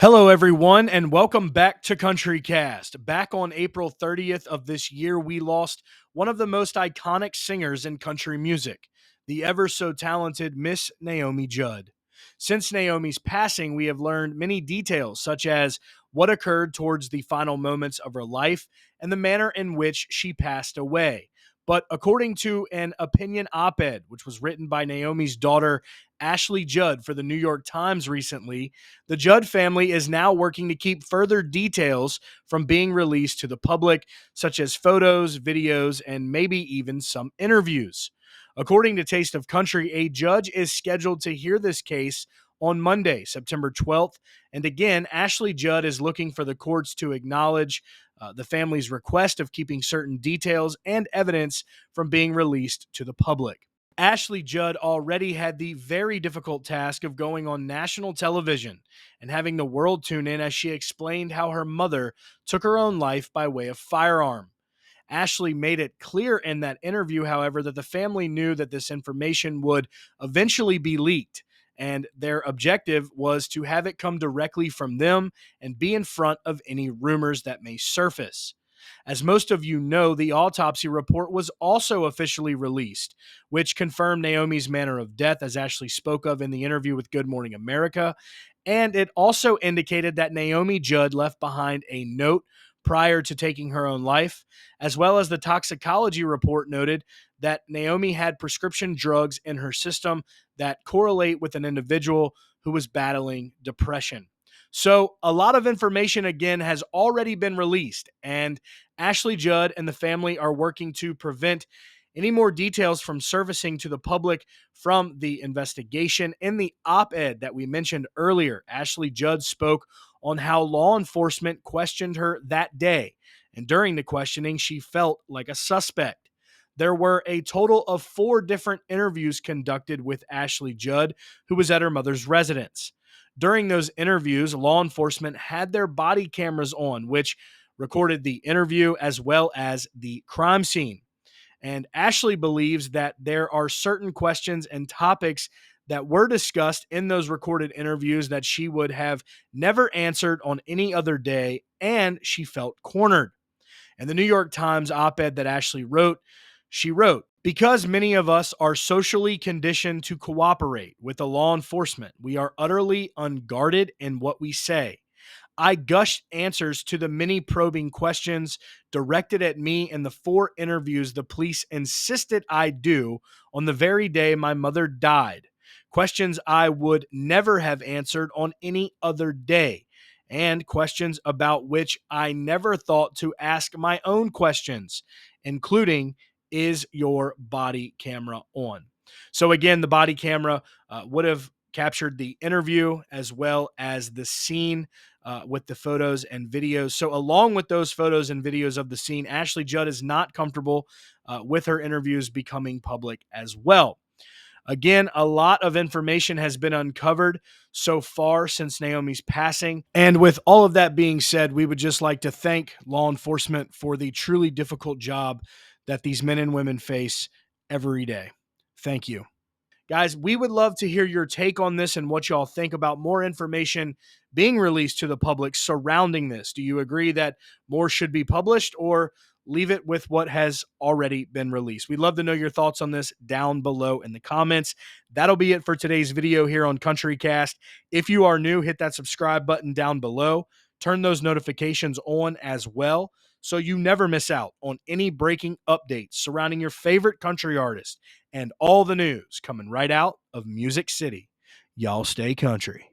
Hello, everyone, and welcome back to Country Cast. Back on April 30th of this year, we lost one of the most iconic singers in country music, the ever so talented Miss Naomi Judd. Since Naomi's passing, we have learned many details, such as what occurred towards the final moments of her life and the manner in which she passed away. But according to an opinion op ed, which was written by Naomi's daughter, Ashley Judd, for the New York Times recently, the Judd family is now working to keep further details from being released to the public, such as photos, videos, and maybe even some interviews. According to Taste of Country, a judge is scheduled to hear this case on Monday, September 12th. And again, Ashley Judd is looking for the courts to acknowledge the family's request of keeping certain details and evidence from being released to the public. Ashley Judd already had the very difficult task of going on national television and having the world tune in as she explained how her mother took her own life by way of firearm. Ashley made it clear in that interview, however, that the family knew that this information would eventually be leaked, and their objective was to have it come directly from them and be in front of any rumors that may surface. As most of you know, the autopsy report was also officially released, which confirmed Naomi's manner of death, as Ashley spoke of in the interview with Good Morning America. And it also indicated that Naomi Judd left behind a note prior to taking her own life, as well as the toxicology report noted that Naomi had prescription drugs in her system that correlate with an individual who was battling depression. So, a lot of information again has already been released, and Ashley Judd and the family are working to prevent any more details from surfacing to the public from the investigation. In the op ed that we mentioned earlier, Ashley Judd spoke on how law enforcement questioned her that day. And during the questioning, she felt like a suspect. There were a total of 4 different interviews conducted with Ashley Judd, who was at her mother's residence. During those interviews, law enforcement had their body cameras on, which recorded the interview as well as the crime scene. And Ashley believes that there are certain questions and topics that were discussed in those recorded interviews that she would have never answered on any other day, and she felt cornered. And the New York Times op ed that Ashley wrote, she wrote, because many of us are socially conditioned to cooperate with the law enforcement, we are utterly unguarded in what we say. I gushed answers to the many probing questions directed at me in the 4 interviews the police insisted I do on the very day my mother died. Questions I would never have answered on any other day, and questions about which I never thought to ask my own questions, including, is your body camera on? So, again, the body camera would have captured the interview as well as the scene with the photos and videos. So, along with those photos and videos of the scene, Ashley Judd is not comfortable with her interviews becoming public as well. Again, a lot of information has been uncovered so far since Naomi's passing. And with all of that being said, we would just like to thank law enforcement for the truly difficult job that these men and women face every day. Thank you. Guys, we would love to hear your take on this and what y'all think about more information being released to the public surrounding this. Do you agree that more should be published, or leave it with what has already been released? We'd love to know your thoughts on this down below in the comments. That'll be it for today's video here on CountryCast. If you are new, hit that subscribe button down below. Turn those notifications on as well so you never miss out on any breaking updates surrounding your favorite country artist and all the news coming right out of Music City. Y'all stay country.